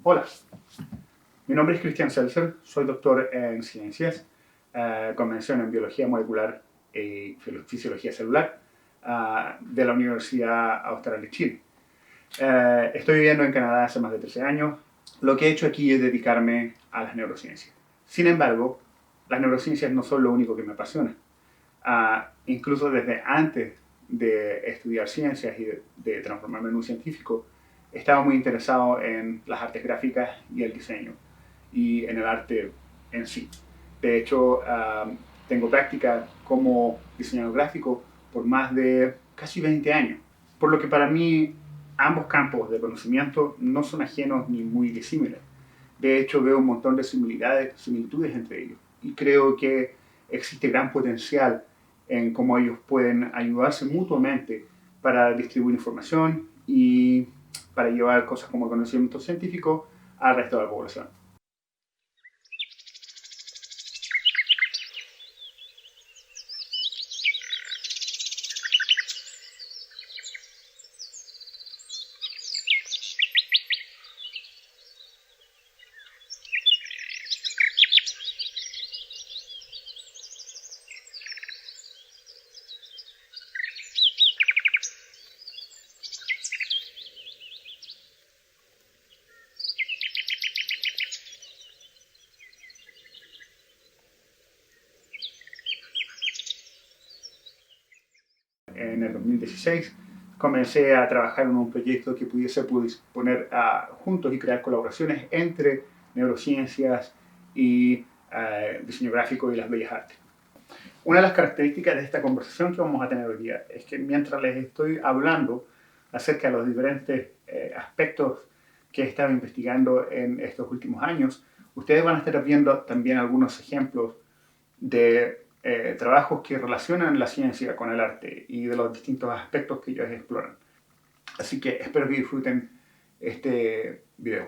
Hola, mi nombre es Christian Seltzer, soy doctor en ciencias, con mención en biología molecular y fisiología celular de la Universidad Austral de Chile. Estoy viviendo en Canadá hace más de 13 años. Lo que he hecho aquí es dedicarme a las neurociencias. Sin embargo, las neurociencias no son lo único que me apasiona. Incluso desde antes de estudiar ciencias y de transformarme en un científico, estaba muy interesado en las artes gráficas y el diseño, y en el arte en sí. De hecho, tengo práctica como diseñador gráfico por más de casi 20 años, por lo que para mí ambos campos de conocimiento no son ajenos ni muy disímiles. De hecho, veo un montón de similitudes entre ellos, y creo que existe gran potencial en cómo ellos pueden ayudarse mutuamente para distribuir información y para llevar cosas como conocimiento científico al resto de la población. En el 2016 comencé a trabajar en un proyecto que pudiese poner juntos y crear colaboraciones entre neurociencias y diseño gráfico y las bellas artes. Una de las características de esta conversación que vamos a tener hoy día es que mientras les estoy hablando acerca de los diferentes aspectos que he estado investigando en estos últimos años, ustedes van a estar viendo también algunos ejemplos de trabajos que relacionan la ciencia con el arte y de los distintos aspectos que ellos exploran. Así que espero que disfruten este video.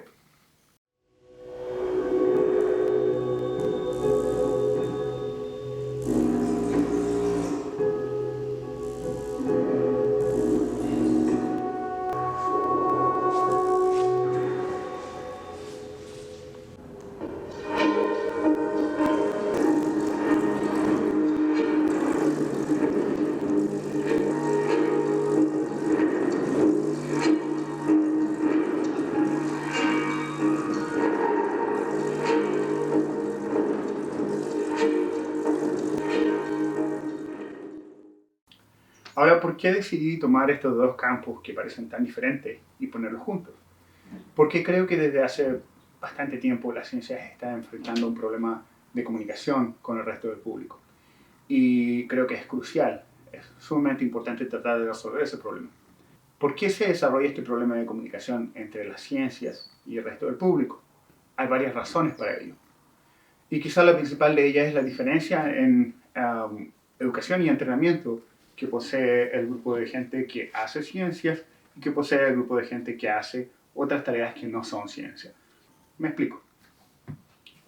Ahora, ¿por qué decidí tomar estos dos campos que parecen tan diferentes y ponerlos juntos? Porque creo que desde hace bastante tiempo la ciencia está enfrentando un problema de comunicación con el resto del público. Y creo que es crucial, es sumamente importante tratar de resolver ese problema. ¿Por qué se desarrolla este problema de comunicación entre las ciencias y el resto del público? Hay varias razones para ello. Y quizá la principal de ellas es la diferencia en educación y entrenamiento que posee el grupo de gente que hace ciencias y que posee el grupo de gente que hace otras tareas que no son ciencia. Me explico.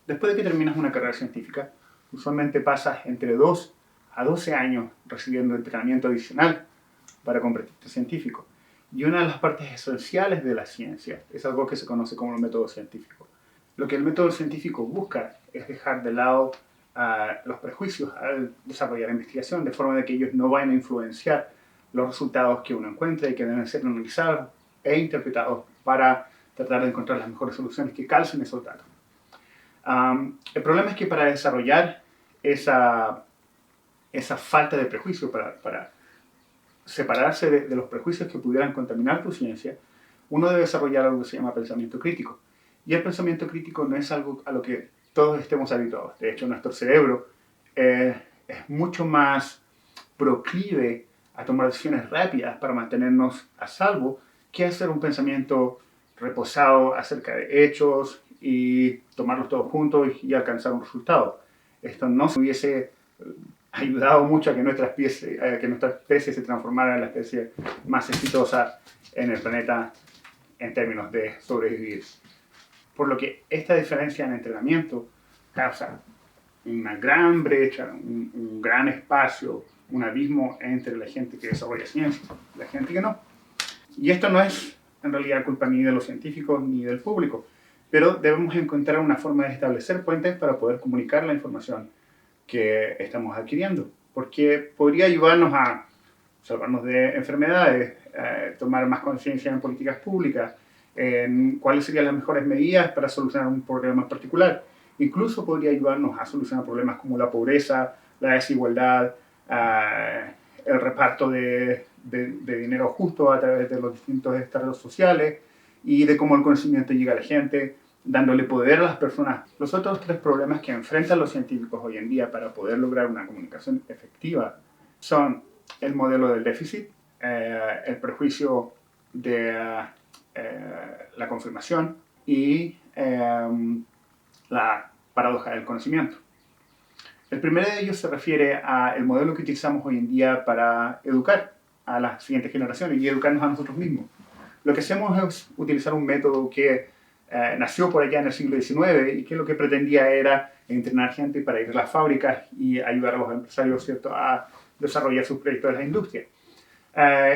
Después de que terminas una carrera científica, usualmente pasas entre 2 a 12 años recibiendo entrenamiento adicional para convertirte en científico. Y una de las partes esenciales de la ciencia es algo que se conoce como el método científico. Lo que el método científico busca es dejar de lado los prejuicios al desarrollar investigación, de forma de que ellos no vayan a influenciar los resultados que uno encuentra y que deben ser analizados e interpretados para tratar de encontrar las mejores soluciones que calcen esos datos. El problema es que para desarrollar esa falta de prejuicio, para separarse de los prejuicios que pudieran contaminar tu ciencia, uno debe desarrollar algo que se llama pensamiento crítico. Y el pensamiento crítico no es algo a lo que todos estemos habituados. De hecho, nuestro cerebro es mucho más proclive a tomar decisiones rápidas para mantenernos a salvo que hacer un pensamiento reposado acerca de hechos y tomarlos todos juntos y alcanzar un resultado. Esto no se hubiese ayudado mucho a que nuestra especie se transformara en la especie más exitosa en el planeta en términos de sobrevivir. Por lo que esta diferencia en entrenamiento causa una gran brecha, un gran espacio, un abismo entre la gente que desarrolla ciencia y la gente que no. Y esto no es en realidad culpa ni de los científicos ni del público, pero debemos encontrar una forma de establecer puentes para poder comunicar la información que estamos adquiriendo, porque podría ayudarnos a salvarnos de enfermedades, tomar más conciencia en políticas públicas, en cuáles serían las mejores medidas para solucionar un problema en particular. Incluso podría ayudarnos a solucionar problemas como la pobreza, la desigualdad, el reparto de dinero justo a través de los distintos estratos sociales y de cómo el conocimiento llega a la gente, dándole poder a las personas. Los otros tres problemas que enfrentan los científicos hoy en día para poder lograr una comunicación efectiva son el modelo del déficit, el prejuicio de la confirmación y la paradoja del conocimiento. El primero de ellos se refiere al modelo que utilizamos hoy en día para educar a las siguientes generaciones y educarnos a nosotros mismos. Lo que hacemos es utilizar un método que nació por allá en el siglo XIX y que lo que pretendía era entrenar gente para ir a las fábricas y ayudar a los empresarios, ¿cierto?, a desarrollar sus proyectos de la industria.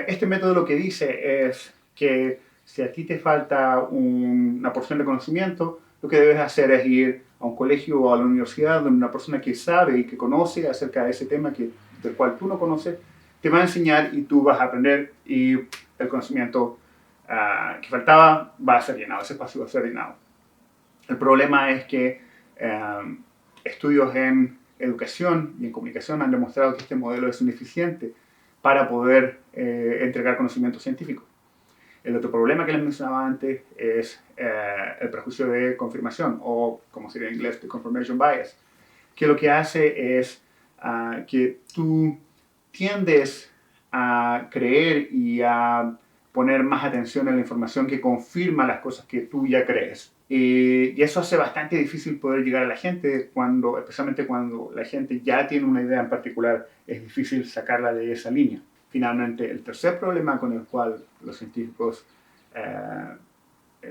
Este método lo que dice es que si a ti te falta una porción de conocimiento, lo que debes hacer es ir a un colegio o a la universidad donde una persona que sabe y que conoce acerca de ese tema del cual tú no conoces, te va a enseñar y tú vas a aprender y el conocimiento que faltaba va a ser llenado, ese espacio va a ser llenado. El problema es que estudios en educación y en comunicación han demostrado que este modelo es ineficiente para poder entregar conocimiento científico. El otro problema que les mencionaba antes es el prejuicio de confirmación, o como sería en inglés, the confirmation bias, que lo que hace es que tú tiendes a creer y a poner más atención en la información que confirma las cosas que tú ya crees. Y eso hace bastante difícil poder llegar a la gente, especialmente cuando la gente ya tiene una idea en particular, es difícil sacarla de esa línea. Finalmente, el tercer problema con el cual los científicos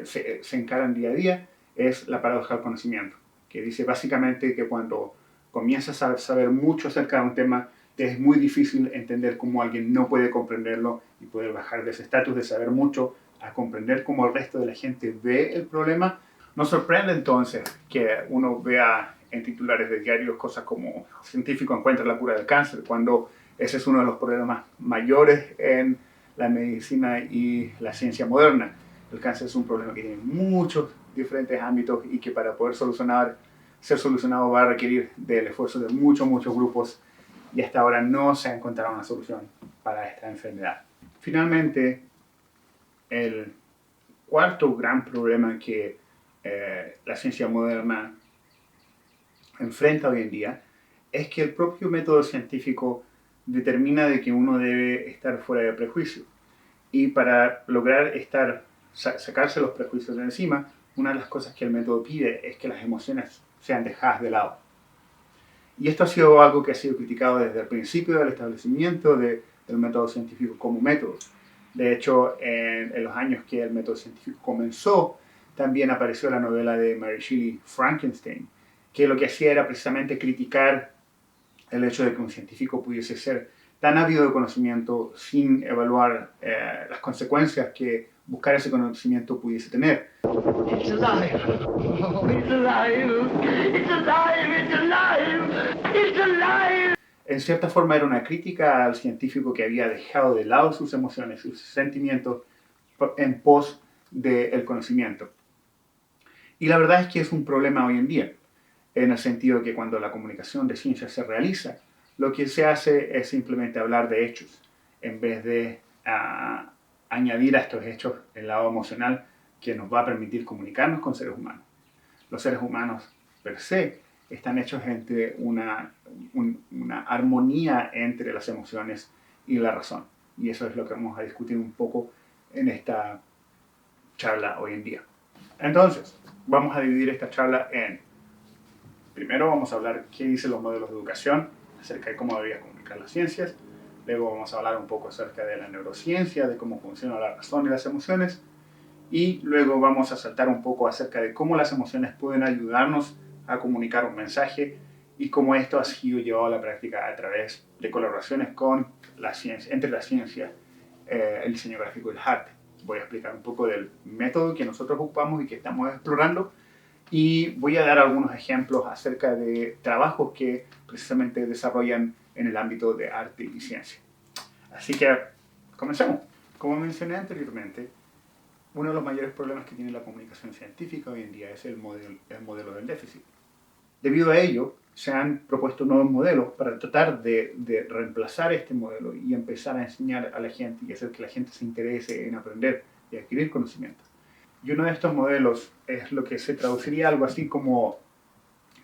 se encaran día a día es la paradoja del conocimiento, que dice básicamente que cuando comienzas a saber mucho acerca de un tema, es muy difícil entender cómo alguien no puede comprenderlo y poder bajar de ese estatus de saber mucho a comprender cómo el resto de la gente ve el problema. Nos sorprende entonces que uno vea en titulares de diarios cosas como científico encuentra la cura del cáncer, cuando ese es uno de los problemas mayores en la medicina y la ciencia moderna. El cáncer es un problema que tiene muchos diferentes ámbitos y que para poder ser solucionado va a requerir del esfuerzo de muchos grupos y hasta ahora no se ha encontrado una solución para esta enfermedad. Finalmente, el cuarto gran problema que la ciencia moderna enfrenta hoy en día es que el propio método científico determina de que uno debe estar fuera de prejuicio. Y para lograr sacarse los prejuicios de encima, una de las cosas que el método pide es que las emociones sean dejadas de lado. Y esto ha sido algo que ha sido criticado desde el principio del establecimiento del método científico como método. De hecho, en los años que el método científico comenzó, también apareció la novela de Mary Shelley, Frankenstein, que lo que hacía era precisamente criticar el hecho de que un científico pudiese ser tan ávido de conocimiento sin evaluar las consecuencias que buscar ese conocimiento pudiese tener. It's alive. Oh, it's alive. It's alive. It's alive. It's alive. En cierta forma era una crítica al científico que había dejado de lado sus emociones, sus sentimientos en pos del conocimiento. Y la verdad es que es un problema hoy en día, en el sentido de que cuando la comunicación de ciencia se realiza, lo que se hace es simplemente hablar de hechos, en vez de añadir a estos hechos el lado emocional que nos va a permitir comunicarnos con seres humanos. Los seres humanos, per se, están hechos entre una armonía entre las emociones y la razón. Y eso es lo que vamos a discutir un poco en esta charla hoy en día. Entonces, vamos a dividir esta charla en... Primero vamos a hablar qué dicen los modelos de educación acerca de cómo debería comunicar las ciencias. Luego vamos a hablar un poco acerca de la neurociencia, de cómo funciona la razón y las emociones. Y luego vamos a saltar un poco acerca de cómo las emociones pueden ayudarnos a comunicar un mensaje y cómo esto ha sido llevado a la práctica a través de colaboraciones con la ciencia, entre la ciencia, el diseño gráfico y el arte. voy a explicar un poco del método que nosotros ocupamos y que estamos explorando, y voy a dar algunos ejemplos acerca de trabajos que precisamente desarrollan en el ámbito de arte y ciencia. Así que comencemos. Como mencioné anteriormente, uno de los mayores problemas que tiene la comunicación científica hoy en día es el modelo del déficit. Debido a ello, se han propuesto nuevos modelos para tratar de reemplazar este modelo y empezar a enseñar a la gente y hacer que la gente se interese en aprender y adquirir conocimiento. Y uno de estos modelos es lo que se traduciría algo así como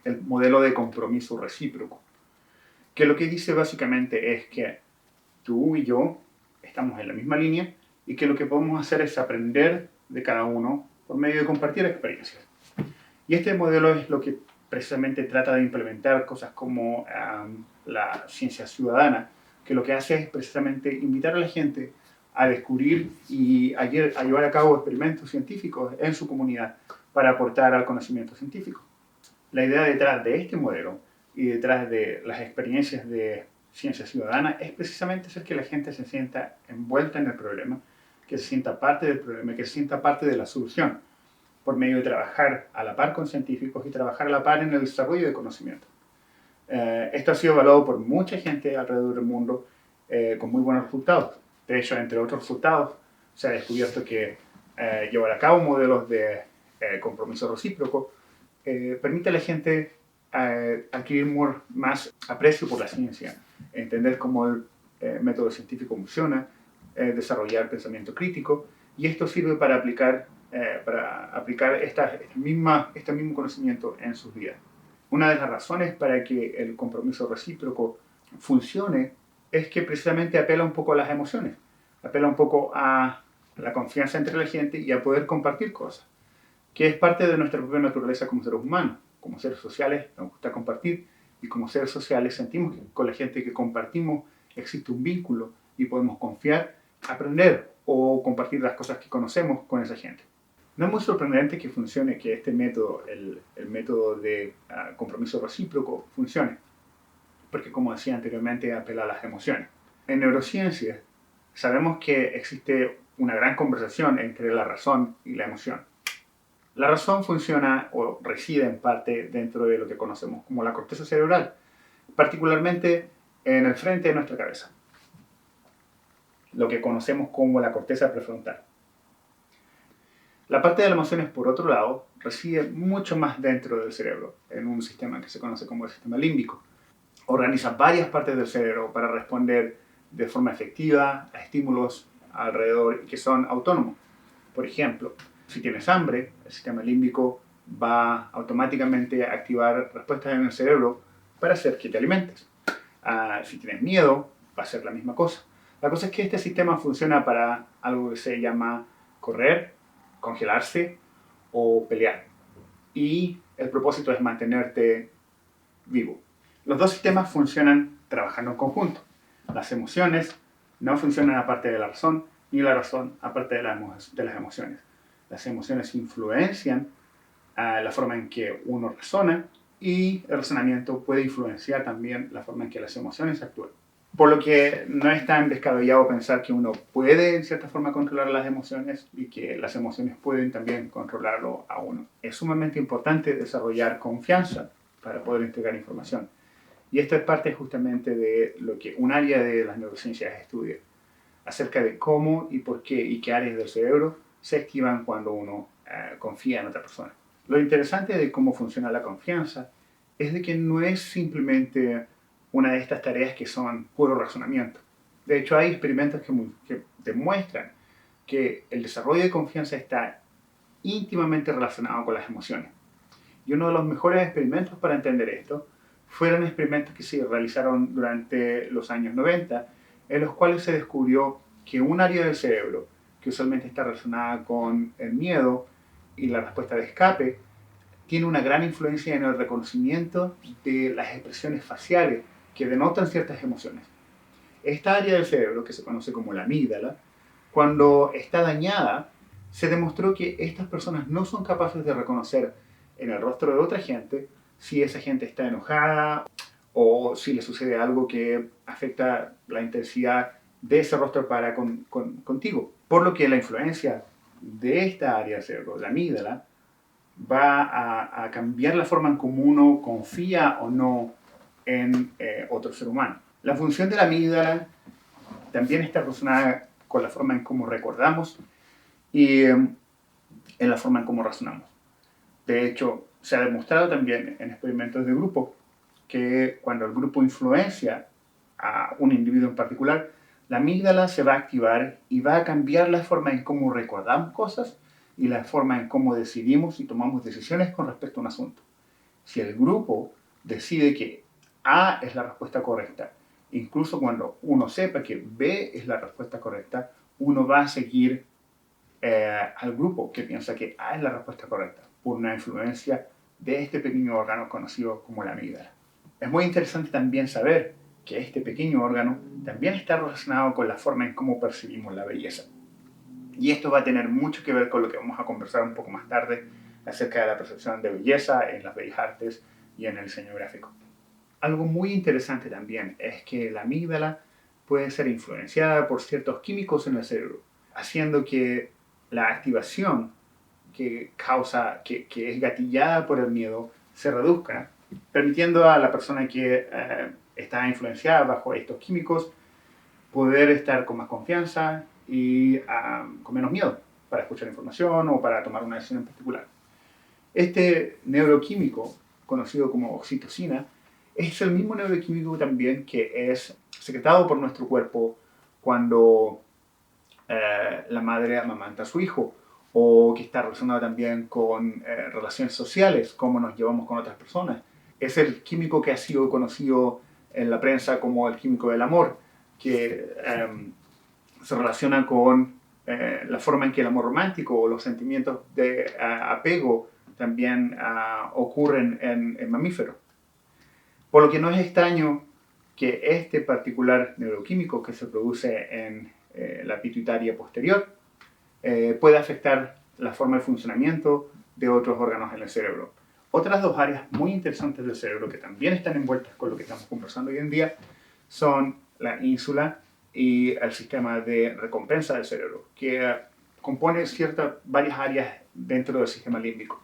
el modelo de compromiso recíproco, que lo que dice básicamente es que tú y yo estamos en la misma línea y que lo que podemos hacer es aprender de cada uno por medio de compartir experiencias. Y este modelo es lo que precisamente trata de implementar cosas como la ciencia ciudadana, que lo que hace es precisamente invitar a la gente a descubrir y a llevar a cabo experimentos científicos en su comunidad para aportar al conocimiento científico. La idea detrás de este modelo y detrás de las experiencias de ciencia ciudadana es precisamente hacer que la gente se sienta envuelta en el problema, que se sienta parte del problema, que se sienta parte de la solución, por medio de trabajar a la par con científicos y trabajar a la par en el desarrollo de conocimiento. Esto ha sido evaluado por mucha gente alrededor del mundo con muy buenos resultados. De hecho, entre otros resultados, se ha descubierto que llevar a cabo modelos de compromiso recíproco permite a la gente adquirir más aprecio por la ciencia, entender cómo el método científico funciona, desarrollar pensamiento crítico, y esto sirve para aplicar este mismo conocimiento en sus vidas. Una de las razones para que el compromiso recíproco funcione es que precisamente apela un poco a las emociones, apela un poco a la confianza entre la gente y a poder compartir cosas, que es parte de nuestra propia naturaleza como seres humanos. Como seres sociales nos gusta compartir, y como seres sociales sentimos que con la gente que compartimos existe un vínculo y podemos confiar, aprender o compartir las cosas que conocemos con esa gente. No es muy sorprendente que funcione, que este método, el método de compromiso recíproco, funcione, porque como decía anteriormente, apela a las emociones. En neurociencia sabemos que existe una gran conversación entre la razón y la emoción. La razón funciona o reside en parte dentro de lo que conocemos como la corteza cerebral, particularmente en el frente de nuestra cabeza, lo que conocemos como la corteza prefrontal. La parte de las emociones, por otro lado, reside mucho más dentro del cerebro, en un sistema que se conoce como el sistema límbico. Organiza varias partes del cerebro para responder de forma efectiva a estímulos alrededor que son autónomos. Por ejemplo, si tienes hambre, el sistema límbico va automáticamente a activar respuestas en el cerebro para hacer que te alimentes. Si tienes miedo, va a ser la misma cosa. La cosa es que este sistema funciona para algo que se llama correr, congelarse o pelear. Y el propósito es mantenerte vivo. Los dos sistemas funcionan trabajando en conjunto. Las emociones no funcionan aparte de la razón, ni la razón aparte de las emociones. Las emociones influencian la forma en que uno razona, y el razonamiento puede influenciar también la forma en que las emociones actúan. Por lo que no es tan descabellado pensar que uno puede en cierta forma controlar las emociones y que las emociones pueden también controlarlo a uno. Es sumamente importante desarrollar confianza para poder entregar información. Y esto es parte justamente de lo que un área de las neurociencias estudia, acerca de cómo y por qué y qué áreas del cerebro se activan cuando uno confía en otra persona. Lo interesante de cómo funciona la confianza es de que no es simplemente una de estas tareas que son puro razonamiento. De hecho, hay experimentos que demuestran que el desarrollo de confianza está íntimamente relacionado con las emociones. Y uno de los mejores experimentos para entender esto fueron experimentos que se realizaron durante los años 90, en los cuales se descubrió que un área del cerebro, que usualmente está relacionada con el miedo y la respuesta de escape, tiene una gran influencia en el reconocimiento de las expresiones faciales que denotan ciertas emociones. Esta área del cerebro, que se conoce como la amígdala, cuando está dañada, se demostró que estas personas no son capaces de reconocer en el rostro de otra gente si esa gente está enojada o si le sucede algo que afecta la intensidad de ese rostro para contigo. Por lo que la influencia de esta área del cerebro, la amígdala, va a cambiar la forma en cómo uno confía o no en otro ser humano. La función de la amígdala también está relacionada con la forma en cómo recordamos y en la forma en cómo razonamos. De hecho, se ha demostrado también en experimentos de grupo que cuando el grupo influencia a un individuo en particular, la amígdala se va a activar y va a cambiar la forma en cómo recordamos cosas y la forma en cómo decidimos y tomamos decisiones con respecto a un asunto. Si el grupo decide que A es la respuesta correcta, incluso cuando uno sepa que B es la respuesta correcta, uno va a seguir al grupo que piensa que A es la respuesta correcta, por una influencia de este pequeño órgano conocido como la amígdala. Es muy interesante también saber que este pequeño órgano también está relacionado con la forma en cómo percibimos la belleza. Y esto va a tener mucho que ver con lo que vamos a conversar un poco más tarde acerca de la percepción de belleza en las bellas artes y en el diseño gráfico. Algo muy interesante también es que la amígdala puede ser influenciada por ciertos químicos en el cerebro, haciendo que la activación que es gatillada por el miedo, se reduzca, permitiendo a la persona que está influenciada bajo estos químicos poder estar con más confianza y con menos miedo para escuchar información o para tomar una decisión en particular. Este neuroquímico, conocido como oxitocina, es el mismo neuroquímico también que es secretado por nuestro cuerpo cuando la madre amamanta a su hijo, o que está relacionado también con relaciones sociales, cómo nos llevamos con otras personas. Es el químico que ha sido conocido en la prensa como el químico del amor, que se relaciona con la forma en que el amor romántico o los sentimientos de apego también ocurren en mamíferos. Por lo que no es extraño que este particular neuroquímico que se produce en la pituitaria posterior puede afectar la forma de funcionamiento de otros órganos en el cerebro. Otras dos áreas muy interesantes del cerebro que también están envueltas con lo que estamos conversando hoy en día son la ínsula y el sistema de recompensa del cerebro, que compone varias áreas dentro del sistema límbico.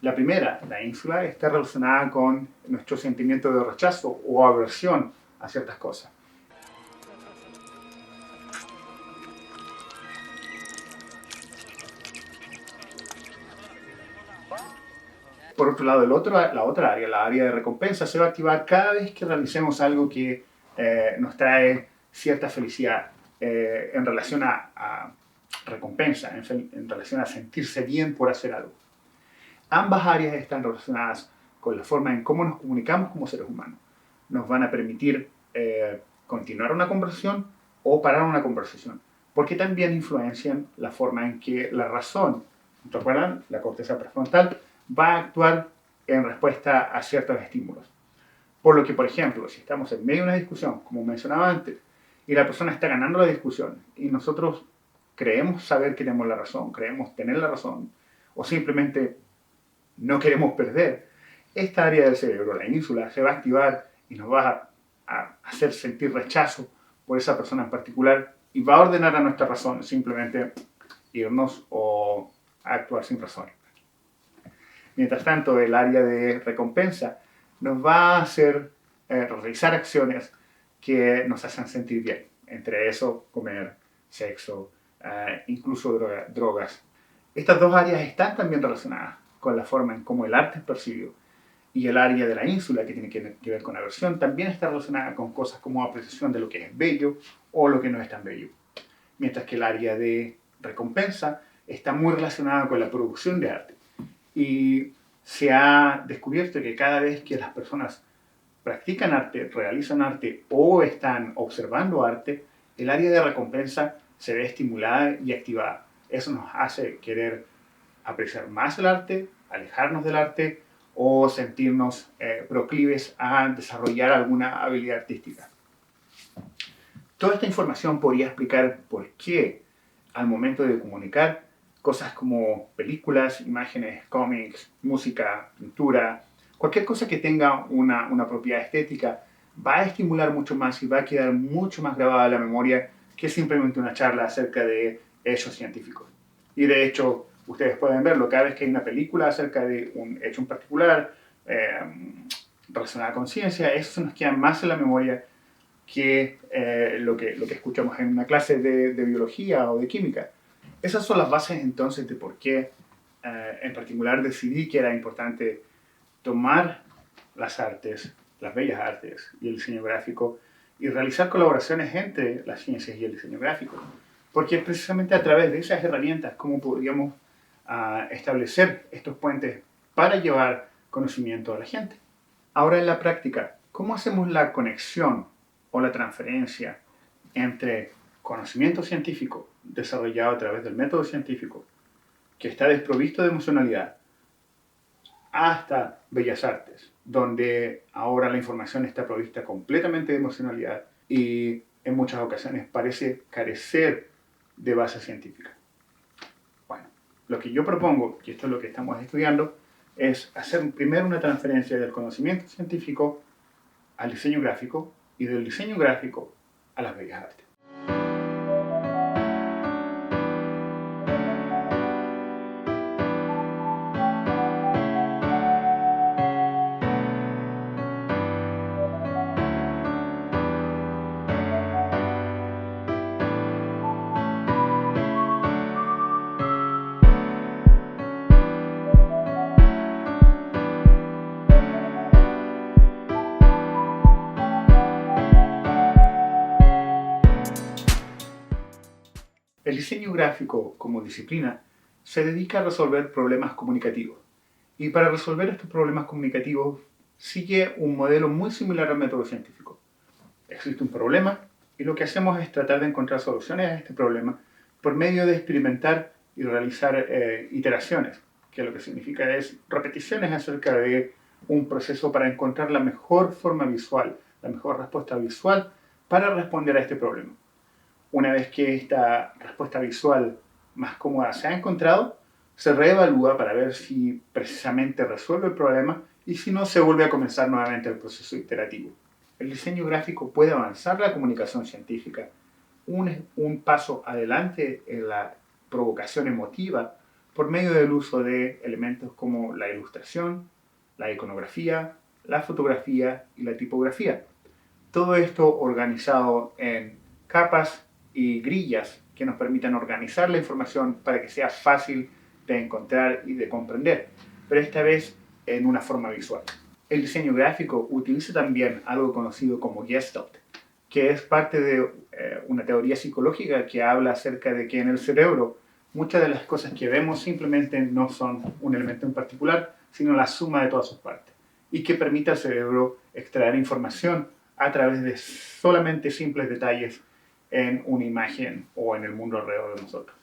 La primera, la ínsula, está relacionada con nuestro sentimiento de rechazo o aversión a ciertas cosas. Por otro lado, la otra área, la área de recompensa, se va a activar cada vez que realicemos algo que nos trae cierta felicidad en relación a recompensa, en relación a sentirse bien por hacer algo. Ambas áreas están relacionadas con la forma en cómo nos comunicamos como seres humanos. Nos van a permitir continuar una conversación o parar una conversación, porque también influencian la forma en que la razón, ¿recuerdan? La corteza prefrontal va a actuar en respuesta a ciertos estímulos. Por lo que, por ejemplo, si estamos en medio de una discusión, como mencionaba antes, y la persona está ganando la discusión y nosotros creemos saber que tenemos la razón, creemos tener la razón, o simplemente no queremos perder, esta área del cerebro, la ínsula, se va a activar y nos va a hacer sentir rechazo por esa persona en particular y va a ordenar a nuestra razón simplemente irnos o actuar sin razón. Mientras tanto, el área de recompensa nos va a hacer realizar acciones que nos hacen sentir bien. Entre eso, comer, sexo, incluso drogas. Estas dos áreas están también relacionadas con la forma en cómo el arte es percibido. Y el área de la ínsula, que tiene que ver con aversión, también está relacionada con cosas como apreciación de lo que es bello o lo que no es tan bello. Mientras que el área de recompensa está muy relacionada con la producción de arte. Y se ha descubierto que cada vez que las personas practican arte, realizan arte o están observando arte, el área de recompensa se ve estimulada y activada. Eso nos hace querer apreciar más el arte, alejarnos del arte o sentirnos proclives a desarrollar alguna habilidad artística. Toda esta información podría explicar por qué al momento de comunicar cosas como películas, imágenes, cómics, música, pintura, cualquier cosa que tenga una propiedad estética va a estimular mucho más y va a quedar mucho más grabada en la memoria que simplemente una charla acerca de hechos científicos. Y de hecho, ustedes pueden verlo cada vez que hay una película acerca de un hecho en particular, relacionada con ciencia, eso se nos queda más en la memoria que lo que escuchamos en una clase de biología o de química. Esas son las bases entonces de por qué en particular decidí que era importante tomar las artes, las bellas artes y el diseño gráfico y realizar colaboraciones entre las ciencias y el diseño gráfico. Porque precisamente a través de esas herramientas, cómo podríamos establecer estos puentes para llevar conocimiento a la gente. Ahora en la práctica, ¿cómo hacemos la conexión o la transferencia entre conocimiento científico desarrollado a través del método científico, que está desprovisto de emocionalidad, hasta bellas artes, donde ahora la información está provista completamente de emocionalidad y en muchas ocasiones parece carecer de base científica? Bueno, lo que yo propongo, y esto es lo que estamos estudiando, es hacer primero una transferencia del conocimiento científico al diseño gráfico y del diseño gráfico a las bellas artes. El diseño gráfico como disciplina se dedica a resolver problemas comunicativos y para resolver estos problemas comunicativos sigue un modelo muy similar al método científico. Existe un problema y lo que hacemos es tratar de encontrar soluciones a este problema por medio de experimentar y realizar iteraciones, que lo que significa es repeticiones acerca de un proceso para encontrar la mejor forma visual, la mejor respuesta visual para responder a este problema. Una vez que esta respuesta visual más cómoda se ha encontrado, se reevalúa para ver si precisamente resuelve el problema y si no, se vuelve a comenzar nuevamente el proceso iterativo. El diseño gráfico puede avanzar la comunicación científica un paso adelante en la provocación emotiva por medio del uso de elementos como la ilustración, la iconografía, la fotografía y la tipografía. Todo esto organizado en capas y grillas que nos permitan organizar la información para que sea fácil de encontrar y de comprender, pero esta vez en una forma visual. El diseño gráfico utiliza también algo conocido como Gestalt, que es parte de una teoría psicológica que habla acerca de que en el cerebro muchas de las cosas que vemos simplemente no son un elemento en particular, sino la suma de todas sus partes, y que permite al cerebro extraer información a través de solamente simples detalles en una imagen o en el mundo alrededor de nosotros.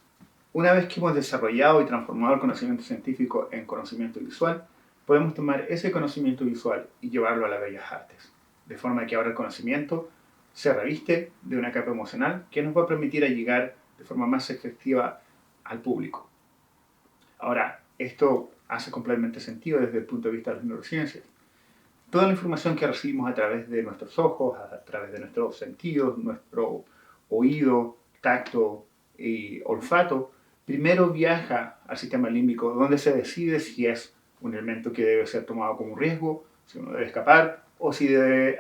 Una vez que hemos desarrollado y transformado el conocimiento científico en conocimiento visual, podemos tomar ese conocimiento visual y llevarlo a las bellas artes, de forma que ahora el conocimiento se reviste de una capa emocional que nos va a permitir llegar de forma más efectiva al público. Ahora, esto hace completamente sentido desde el punto de vista de las neurociencias. Toda la información que recibimos a través de nuestros ojos, a través de nuestros sentidos, nuestro oído, tacto y olfato, primero viaja al sistema límbico, donde se decide si es un elemento que debe ser tomado como un riesgo, si uno debe escapar, o si debe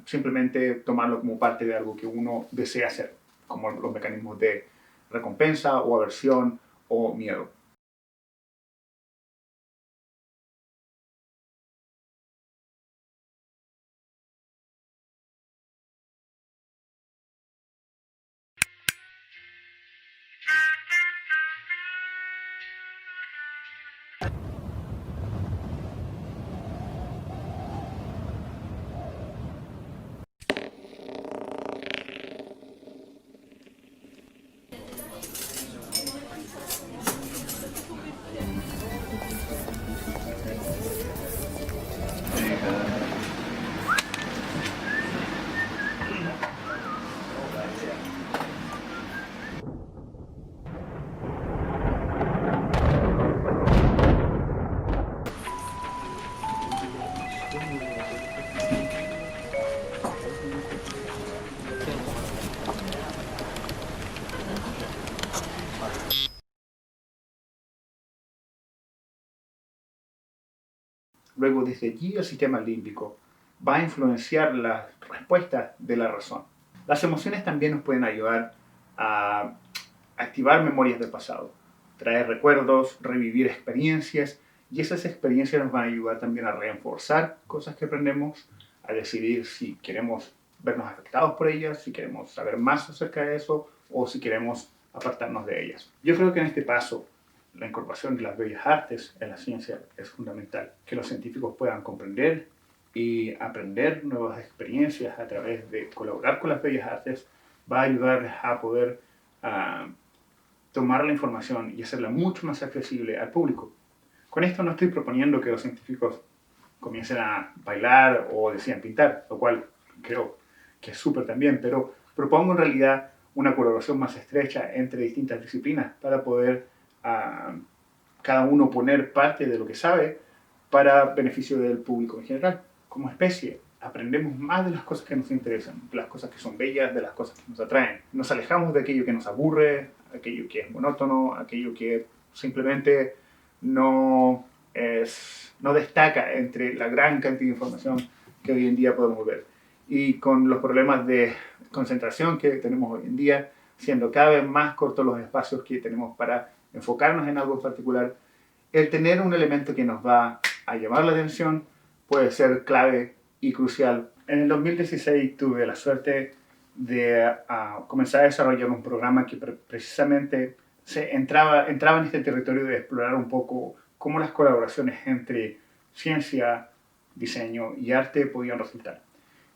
simplemente tomarlo como parte de algo que uno desea hacer, como los mecanismos de recompensa o aversión o miedo. Luego, desde allí, el sistema límbico va a influenciar las respuestas de la razón. Las emociones también nos pueden ayudar a activar memorias del pasado, traer recuerdos, revivir experiencias, y esas experiencias nos van a ayudar también a reforzar cosas que aprendemos, a decidir si queremos vernos afectados por ellas, si queremos saber más acerca de eso o si queremos apartarnos de ellas. Yo creo que en este paso la incorporación de las bellas artes en la ciencia es fundamental, que los científicos puedan comprender y aprender nuevas experiencias a través de colaborar con las bellas artes va a ayudar a poder tomar la información y hacerla mucho más accesible al público. Con esto no estoy proponiendo que los científicos comiencen a bailar o decían pintar, lo cual creo que es súper también, pero propongo en realidad una colaboración más estrecha entre distintas disciplinas para poder cada uno poner parte de lo que sabe para beneficio del público en general. Como especie, aprendemos más de las cosas que nos interesan, de las cosas que son bellas, de las cosas que nos atraen. Nos alejamos de aquello que nos aburre, aquello que es monótono, aquello que simplemente no destaca entre la gran cantidad de información que hoy en día podemos ver. Y con los problemas de concentración que tenemos hoy en día, siendo cada vez más cortos los espacios que tenemos para enfocarnos en algo en particular, el tener un elemento que nos va a llamar la atención puede ser clave y crucial. En el 2016 tuve la suerte de comenzar a desarrollar un programa que precisamente entraba en este territorio de explorar un poco cómo las colaboraciones entre ciencia, diseño y arte podían resultar.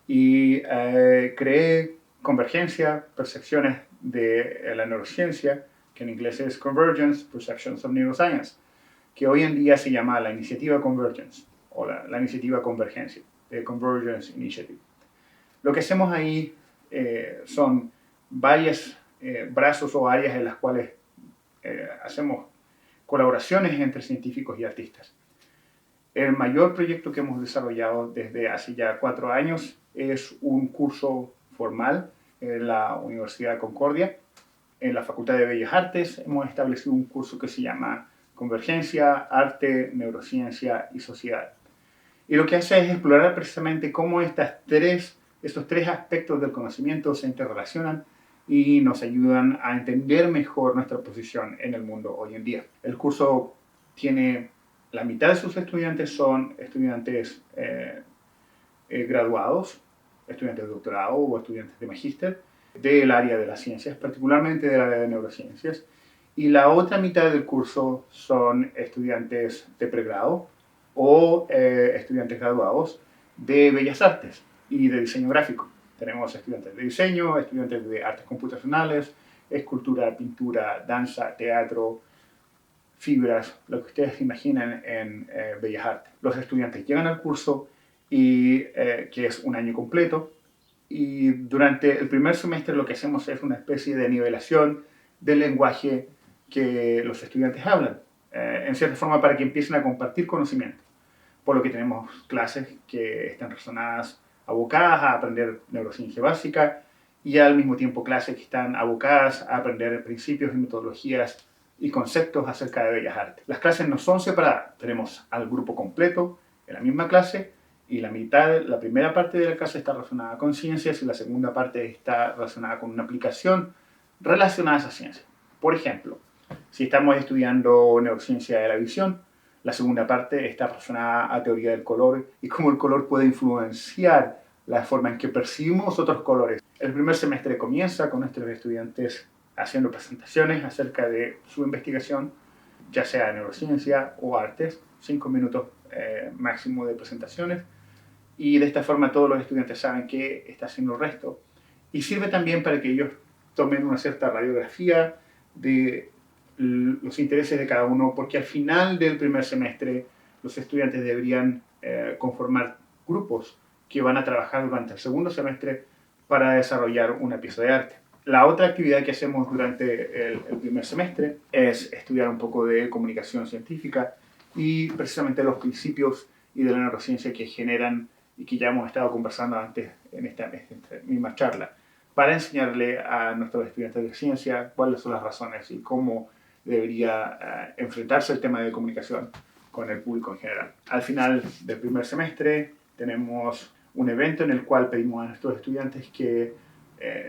Y creé Convergencia, Percepciones de la Neurociencia, que en inglés es Convergence, Perceptions of Neuroscience, que hoy en día se llama la Iniciativa Convergence, o la Iniciativa Convergencia, de Convergence Initiative. Lo que hacemos ahí son varios brazos o áreas en las cuales hacemos colaboraciones entre científicos y artistas. El mayor proyecto que hemos desarrollado desde hace ya 4 años es un curso formal en la Universidad de Concordia. En la Facultad de Bellas Artes hemos establecido un curso que se llama Convergencia, Arte, Neurociencia y Sociedad. Y lo que hace es explorar precisamente cómo estos tres aspectos del conocimiento se interrelacionan y nos ayudan a entender mejor nuestra posición en el mundo hoy en día. El curso tiene la mitad de sus estudiantes son estudiantes graduados, estudiantes de doctorado o estudiantes de magíster del área de las ciencias, particularmente del área de neurociencias, y la otra mitad del curso son estudiantes de pregrado o estudiantes graduados de bellas artes y de diseño gráfico. Tenemos estudiantes de diseño, estudiantes de artes computacionales, escultura, pintura, danza, teatro, fibras, lo que ustedes imaginan en bellas artes. Los estudiantes llegan al curso que es un año completo, y durante el primer semestre lo que hacemos es una especie de nivelación del lenguaje que los estudiantes hablan, en cierta forma para que empiecen a compartir conocimiento. Por lo que tenemos clases que están relacionadas, abocadas a aprender neurociencia básica, y al mismo tiempo clases que están abocadas a aprender principios y metodologías y conceptos acerca de bellas artes. Las clases no son separadas, tenemos al grupo completo en la misma clase, y la primera parte de la clase está relacionada con ciencias y la segunda parte está relacionada con una aplicación relacionada a esa ciencia. Por ejemplo, si estamos estudiando neurociencia de la visión, la segunda parte está relacionada a teoría del color y cómo el color puede influenciar la forma en que percibimos otros colores. El primer semestre comienza con nuestros estudiantes haciendo presentaciones acerca de su investigación, ya sea de neurociencia o artes, 5 minutos máximo de presentaciones, y de esta forma todos los estudiantes saben qué está haciendo el resto, y sirve también para que ellos tomen una cierta radiografía de los intereses de cada uno, porque al final del primer semestre los estudiantes deberían conformar grupos que van a trabajar durante el segundo semestre para desarrollar una pieza de arte. La otra actividad que hacemos durante el primer semestre es estudiar un poco de comunicación científica y precisamente los principios y de la neurociencia que generan y que ya hemos estado conversando antes en esta misma charla, para enseñarle a nuestros estudiantes de ciencia cuáles son las razones y cómo debería enfrentarse el tema de comunicación con el público en general. Al final del primer semestre tenemos un evento en el cual pedimos a nuestros estudiantes que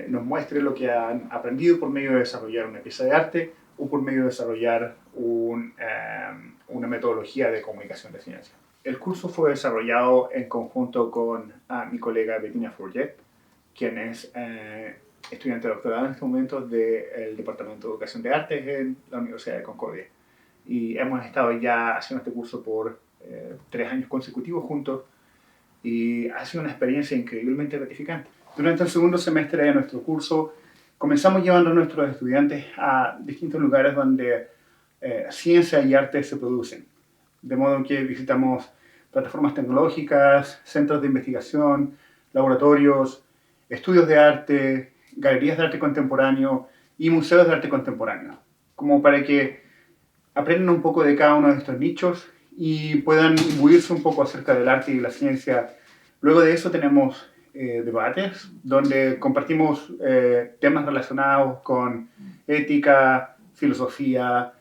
nos muestren lo que han aprendido por medio de desarrollar una pieza de arte o por medio de desarrollar una metodología de comunicación de ciencia. El curso fue desarrollado en conjunto con mi colega Bettina Forget, quien es estudiante de doctorado en este momento del Departamento de Educación de Artes en la Universidad de Concordia. Y hemos estado ya haciendo este curso por 3 años consecutivos juntos y ha sido una experiencia increíblemente gratificante. Durante el segundo semestre de nuestro curso comenzamos llevando a nuestros estudiantes a distintos lugares donde ciencia y arte se producen. De modo que visitamos plataformas tecnológicas, centros de investigación, laboratorios, estudios de arte, galerías de arte contemporáneo y museos de arte contemporáneo, como para que aprendan un poco de cada uno de estos nichos y puedan imbuirse un poco acerca del arte y la ciencia. Luego de eso tenemos debates donde compartimos temas relacionados con ética, filosofía,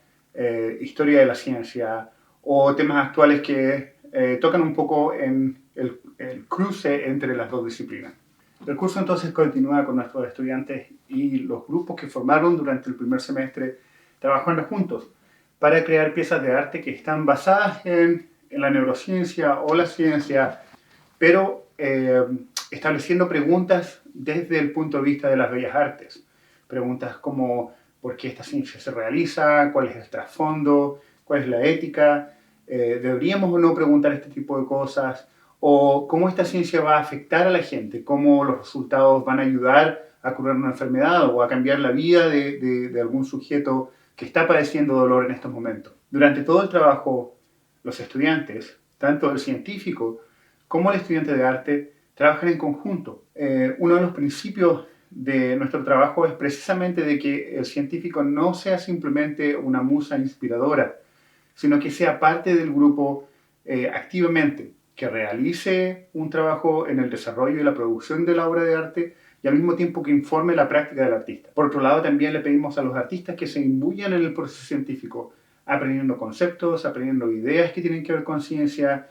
historia de la ciencia o temas actuales que tocan un poco en el cruce entre las dos disciplinas. El curso entonces continúa con nuestros estudiantes y los grupos que formaron durante el primer semestre trabajando juntos para crear piezas de arte que están basadas en la neurociencia o la ciencia, pero estableciendo preguntas desde el punto de vista de las bellas artes. Preguntas como ¿por qué esta ciencia se realiza? ¿Cuál es el trasfondo? ¿Cuál es la ética? ¿Deberíamos o no preguntar este tipo de cosas? ¿O cómo esta ciencia va a afectar a la gente? ¿Cómo los resultados van a ayudar a curar una enfermedad o a cambiar la vida de algún sujeto que está padeciendo dolor en estos momentos? Durante todo el trabajo, los estudiantes, tanto el científico como el estudiante de arte, trabajan en conjunto. Uno de los principios de nuestro trabajo es precisamente de que el científico no sea simplemente una musa inspiradora, sino que sea parte del grupo activamente, que realice un trabajo en el desarrollo y la producción de la obra de arte y al mismo tiempo que informe la práctica del artista. Por otro lado, también le pedimos a los artistas que se imbuyan en el proceso científico, aprendiendo conceptos, aprendiendo ideas que tienen que ver con ciencia,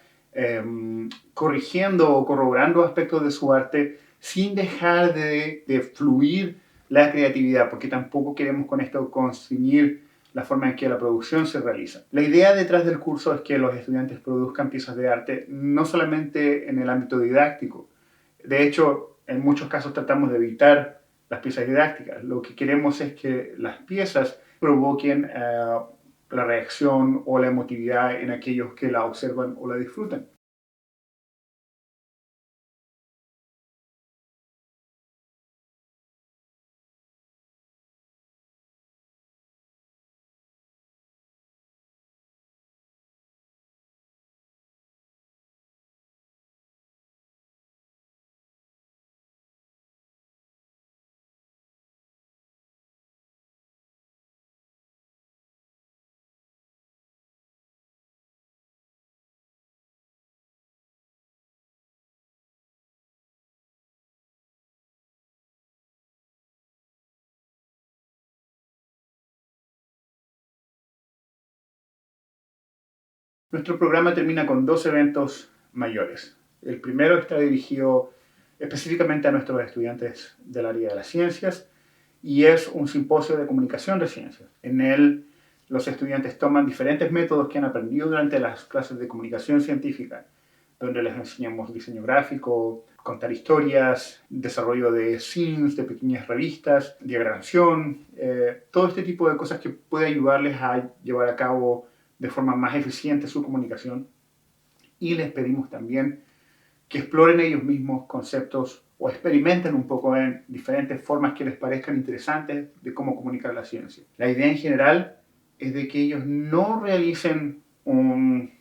corrigiendo o corroborando aspectos de su arte sin dejar de fluir la creatividad, porque tampoco queremos con esto constreñir la forma en que la producción se realiza. La idea detrás del curso es que los estudiantes produzcan piezas de arte no solamente en el ámbito didáctico. De hecho, en muchos casos tratamos de evitar las piezas didácticas. Lo que queremos es que las piezas provoquen la reacción o la emotividad en aquellos que la observan o la disfrutan. Nuestro programa termina con 2 eventos mayores. El primero está dirigido específicamente a nuestros estudiantes del área de las ciencias y es un simposio de comunicación de ciencias. En él los estudiantes toman diferentes métodos que han aprendido durante las clases de comunicación científica, donde les enseñamos diseño gráfico, contar historias, desarrollo de zines, de pequeñas revistas, diagramación, todo este tipo de cosas que puede ayudarles a llevar a cabo de forma más eficiente su comunicación. Y les pedimos también que exploren ellos mismos conceptos o experimenten un poco en diferentes formas que les parezcan interesantes de cómo comunicar la ciencia. La idea en general es de que ellos no realicen un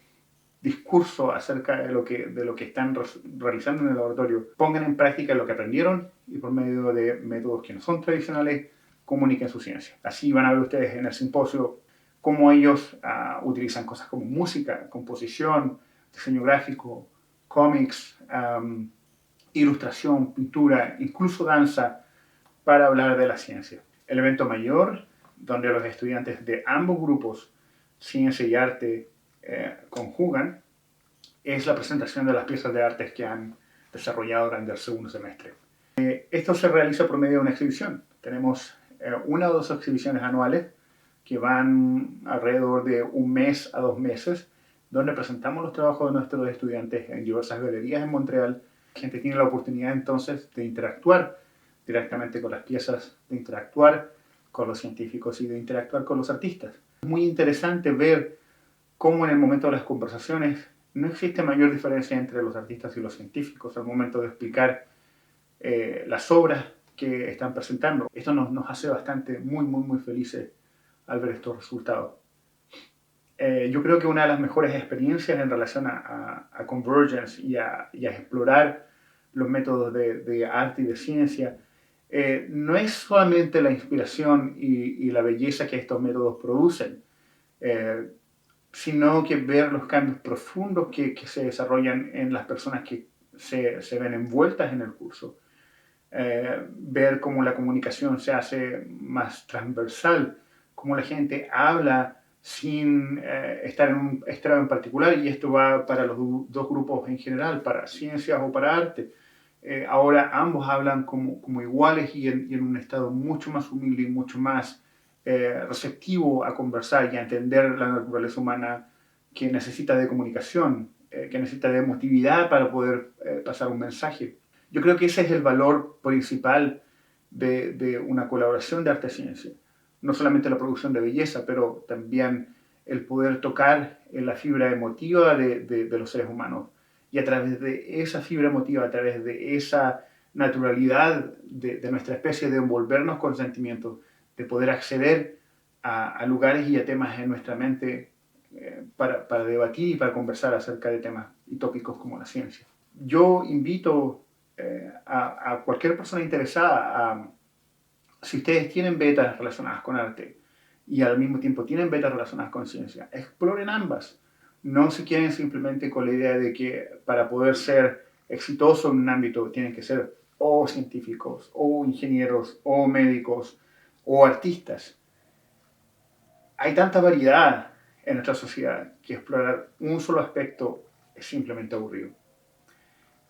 discurso acerca de lo que están realizando en el laboratorio, pongan en práctica lo que aprendieron y por medio de métodos que no son tradicionales, comuniquen su ciencia. Así van a ver ustedes en el simposio cómo ellos utilizan cosas como música, composición, diseño gráfico, cómics, ilustración, pintura, incluso danza, para hablar de la ciencia. El evento mayor, donde los estudiantes de ambos grupos, ciencia y arte, conjugan es la presentación de las piezas de artes que han desarrollado durante el segundo semestre. Esto se realiza por medio de una exhibición. Tenemos una o dos exhibiciones anuales que van alrededor de 1 mes a 2 meses, donde presentamos los trabajos de nuestros estudiantes en diversas galerías en Montreal. La gente tiene la oportunidad entonces de interactuar directamente con las piezas, de interactuar con los científicos y de interactuar con los artistas. Es muy interesante ver cómo en el momento de las conversaciones no existe mayor diferencia entre los artistas y los científicos al momento de explicar las obras que están presentando. Esto nos hace bastante, muy felices al ver estos resultados. Yo creo que una de las mejores experiencias en relación a Convergence y a explorar los métodos de arte y de ciencia no es solamente la inspiración y la belleza que estos métodos producen, sino que ver los cambios profundos que se desarrollan en las personas que se ven envueltas en el curso. Ver cómo la comunicación se hace más transversal, cómo la gente habla sin estar en un estrado en particular, y esto va para los dos grupos en general, para ciencias o para arte. Ahora ambos hablan como iguales y en un estado mucho más humilde y mucho más receptivo a conversar y a entender la naturaleza humana, que necesita de comunicación, que necesita de emotividad para poder pasar un mensaje. Yo creo que ese es el valor principal de una colaboración de arte-ciencia. No solamente la producción de belleza, pero también el poder tocar en la fibra emotiva de los seres humanos. Y a través de esa fibra emotiva, a través de esa naturalidad de nuestra especie, de envolvernos con sentimientos, de poder acceder a lugares y a temas en nuestra mente para debatir y para conversar acerca de temas y tópicos como la ciencia. Yo invito a cualquier persona interesada si ustedes tienen betas relacionadas con arte y al mismo tiempo tienen betas relacionadas con ciencia, exploren ambas. No se queden simplemente con la idea de que para poder ser exitoso en un ámbito tienen que ser o científicos, o ingenieros, o médicos, o artistas. Hay tanta variedad en nuestra sociedad que explorar un solo aspecto es simplemente aburrido.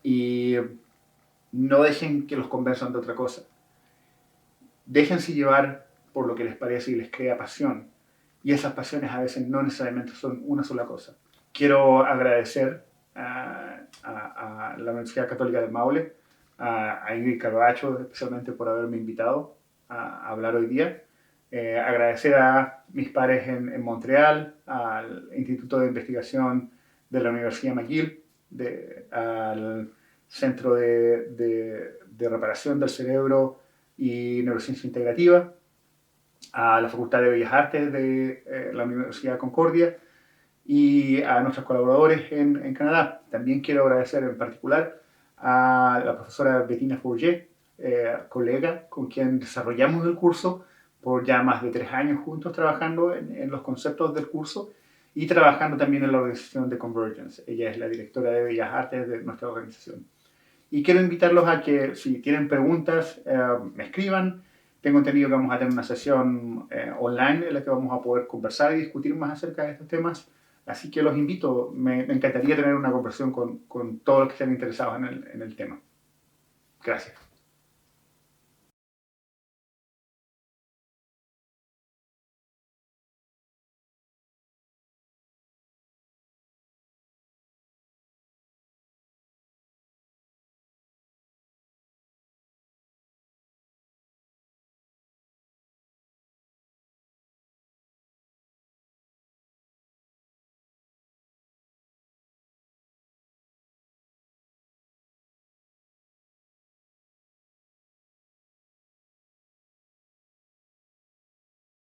Y no dejen que los convenzan de otra cosa. Déjense llevar por lo que les parece y les crea pasión. Y esas pasiones a veces no necesariamente son una sola cosa. Quiero agradecer a la Universidad Católica del Maule, a Ingrid Carbacho especialmente por haberme invitado a hablar hoy día. Agradecer a mis pares en Montreal, al Instituto de Investigación de la Universidad McGill, al Centro de Reparación del Cerebro y Neurociencia Integrativa, a la Facultad de Bellas Artes de la Universidad Concordia y a nuestros colaboradores en Canadá. También quiero agradecer en particular a la profesora Bettina Fourget, colega con quien desarrollamos el curso por ya más de 3 años juntos, trabajando en los conceptos del curso y trabajando también en la organización de Convergence. Ella es la directora de Bellas Artes de nuestra organización. Y quiero invitarlos a que, si tienen preguntas, me escriban. Tengo entendido que vamos a tener una sesión online en la que vamos a poder conversar y discutir más acerca de estos temas. Así que los invito. Me encantaría tener una conversación con todos los que estén interesados en el tema. Gracias.